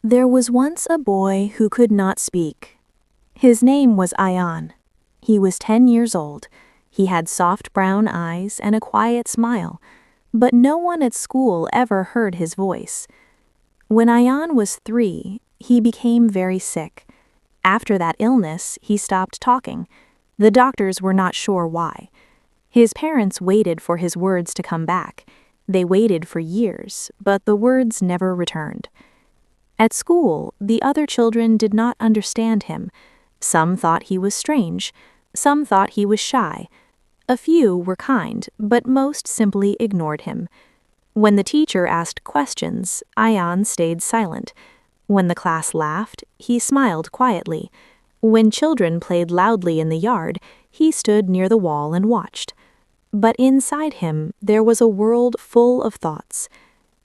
There was once a boy who could not speak. His name was Ayaan. He was 10 years old. He had soft brown eyes and a quiet smile, but no one at school ever heard his voice. When Ayaan was 3, he became very sick. After that illness, he stopped talking. The doctors were not sure why. His parents waited for his words to come back. They waited for years, but the words never returned. At school, the other children did not understand him. Some thought he was strange. Some thought he was shy. A few were kind, but most simply ignored him. When the teacher asked questions, Ayaan stayed silent. When the class laughed, he smiled quietly. When children played loudly in the yard, he stood near the wall and watched. But inside him, there was a world full of thoughts.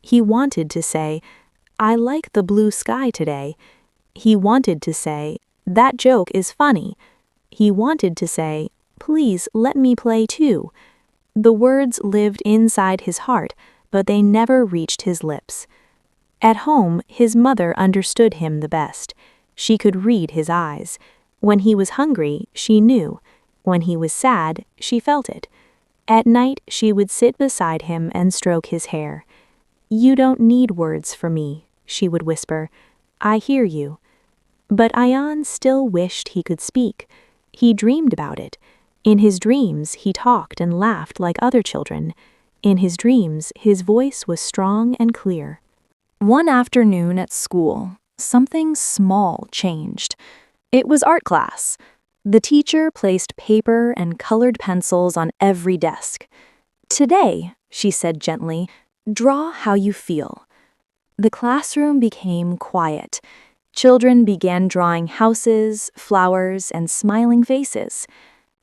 He wanted to say, "I like the blue sky today." He wanted to say, "That joke is funny." He wanted to say, "Please let me play too." The words lived inside his heart, but they never reached his lips. At home, his mother understood him the best. She could read his eyes. When he was hungry, she knew. When he was sad, she felt it. At night, she would sit beside him and stroke his hair. "You don't need words for me," she would whisper. "I hear you." But Ayaan still wished he could speak. He dreamed about it. In his dreams, he talked and laughed like other children. In his dreams, his voice was strong and clear. One afternoon at school, something small changed. It was art class. The teacher placed paper and colored pencils on every desk. "Today," she said gently, "draw how you feel." The classroom became quiet. Children began drawing houses, flowers, and smiling faces.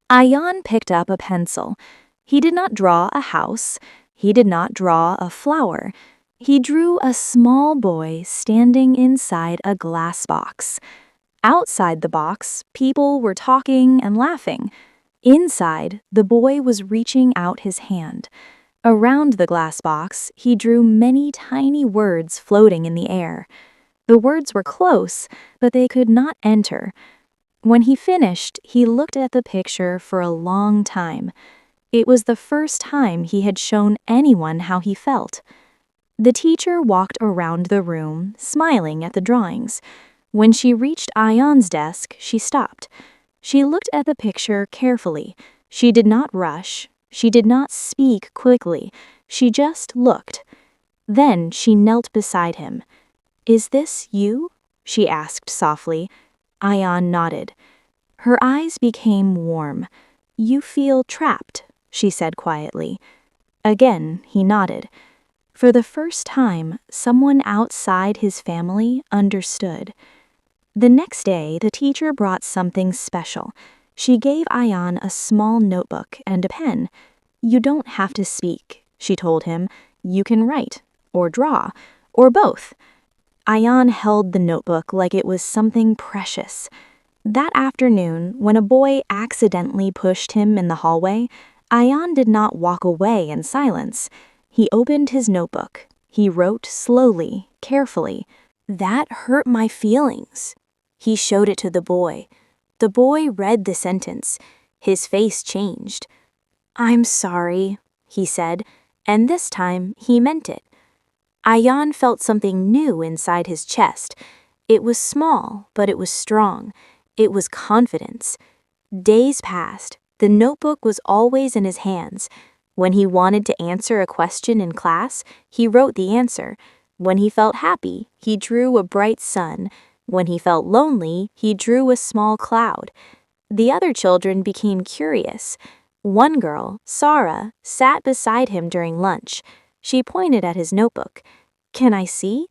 Ayaan picked up a pencil. He did not draw a house. He did not draw a flower. He drew a small boy standing inside a glass box. Outside the box, people were talking and laughing. Inside, the boy was reaching out his hand. Around the glass box, he drew many tiny words floating in the air. The words were close, but they could not enter. When he finished, he looked at the picture for a long time. It was the first time he had shown anyone how he felt. The teacher walked around the room, smiling at the drawings. When she reached Ayaan's desk, she stopped. She looked at the picture carefully. She did not rush. She did not speak quickly. She just looked. Then she knelt beside him. "Is this you?" she asked softly. Ayaan nodded. Her eyes became warm. "You feel trapped," she said quietly. Again, he nodded. For the first time, someone outside his family understood. The next day, the teacher brought something special. She gave Ayaan a small notebook and a pen. "You don't have to speak," she told him. "You can write, or draw, or both." Ayaan held the notebook like it was something precious. That afternoon, when a boy accidentally pushed him in the hallway, Ayaan did not walk away in silence. He opened his notebook. He wrote slowly, carefully. "That hurt my feelings." He showed it to the boy. The boy read the sentence. His face changed. "I'm sorry," he said, and this time he meant it. Ayaan felt something new inside his chest. It was small, but it was strong. It was confidence. Days passed. The notebook was always in his hands. When he wanted to answer a question in class, he wrote the answer. When he felt happy, he drew a bright sun. When he felt lonely, he drew a small cloud. The other children became curious. One girl, Sarah, sat beside him during lunch. She pointed at his notebook. "Can I see?"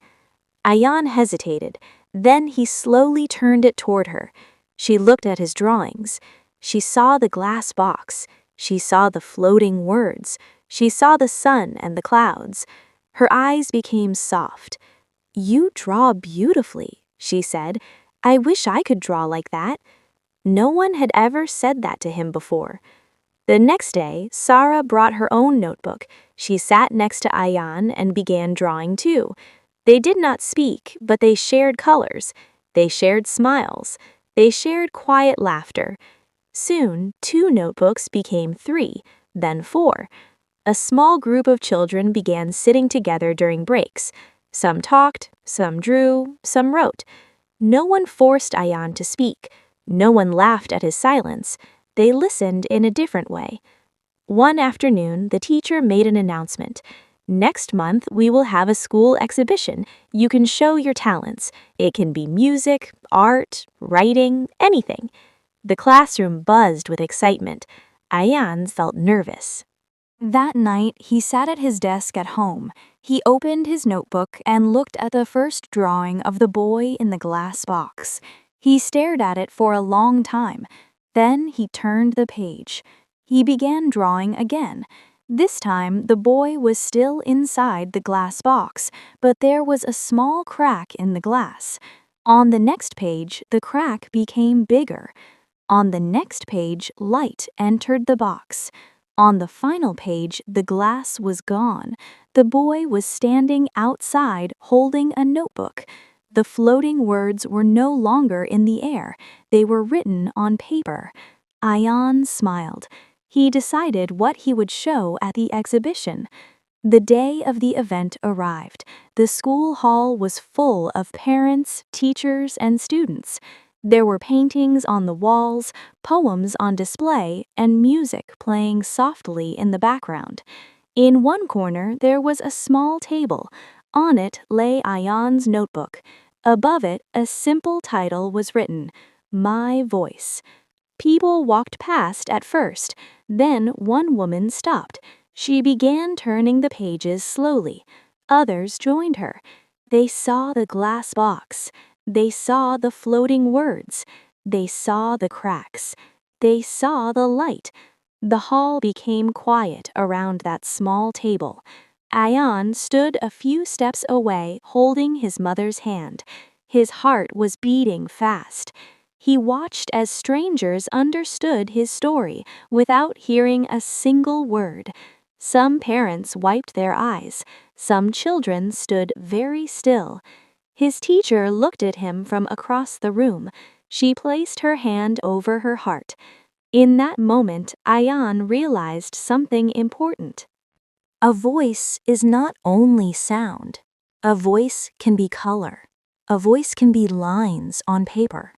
Ayaan hesitated. Then he slowly turned it toward her. She looked at his drawings. She saw the glass box. She saw the floating words. She saw the sun and the clouds. Her eyes became soft. "You draw beautifully," she said. "I wish I could draw like that." No one had ever said that to him before. The next day, Sarah brought her own notebook. She sat next to Ayaan and began drawing too. They did not speak, but they shared colors. They shared smiles. They shared quiet laughter. Soon, 2 notebooks became 3, then 4. A small group of children began sitting together during breaks. Some talked, some drew, some wrote. No one forced Ayaan to speak. No one laughed at his silence. They listened in a different way. One afternoon, the teacher made an announcement. Next month, we will have a school exhibition. You can show your talents. It can be music, art, writing, anything. The classroom buzzed with excitement. Ayaan felt nervous. That night, he sat at his desk at home. He opened his notebook and looked at the first drawing of the boy in the glass box. He stared at it for a long time. Then he turned the page. He began drawing again. This time, the boy was still inside the glass box, but there was a small crack in the glass. On the next page, the crack became bigger. On the next page, light entered the box. On the final page, the glass was gone. The boy was standing outside holding a notebook. The floating words were no longer in the air. They were written on paper. Ayaan smiled. He decided what he would show at the exhibition. The day of the event arrived. The school hall was full of parents, teachers, and students. There were paintings on the walls, poems on display, and music playing softly in the background. In one corner, there was a small table. On it lay Ayaan's notebook. Above it, a simple title was written, My Voice. People walked past at first. Then one woman stopped. She began turning the pages slowly. Others joined her. They saw the glass box. They saw the floating words. They saw the cracks. They saw the light. The hall became quiet around that small table. Ayaan stood a few steps away holding his mother's hand. His heart was beating fast. He watched as strangers understood his story without hearing a single word. Some parents wiped their eyes. Some children stood very still. His teacher looked at him from across the room. She placed her hand over her heart. In that moment, Ayaan realized something important. A voice is not only sound. A voice can be color. A voice can be lines on paper.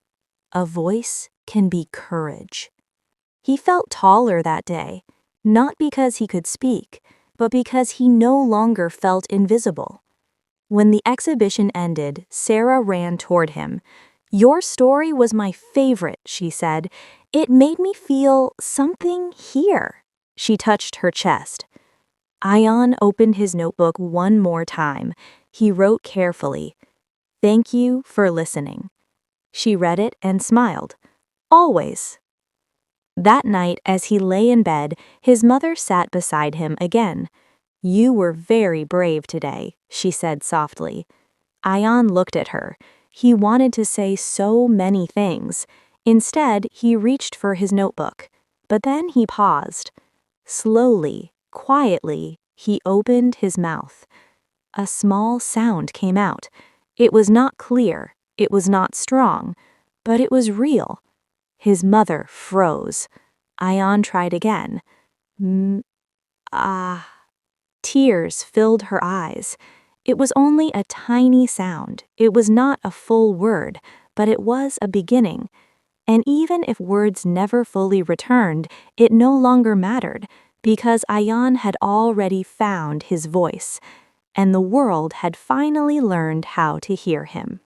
A voice can be courage. He felt taller that day, not because he could speak, but because he no longer felt invisible. When the exhibition ended, Sarah ran toward him. Your story was my favorite, she said. It made me feel something here. She touched her chest. Ayaan opened his notebook one more time. He wrote carefully, Thank you for listening. She read it and smiled. Always. That night, as he lay in bed, his mother sat beside him again. You were very brave today, she said softly. Ayaan looked at her. He wanted to say so many things. Instead, he reached for his notebook. But then he paused. Slowly, quietly, he opened his mouth. A small sound came out. It was not clear. It was not strong, but it was real. His mother froze. Ayaan tried again. Tears filled her eyes. It was only a tiny sound. It was not a full word, but it was a beginning. And even if words never fully returned, it no longer mattered, because Ayaan had already found his voice, and the world had finally learned how to hear him.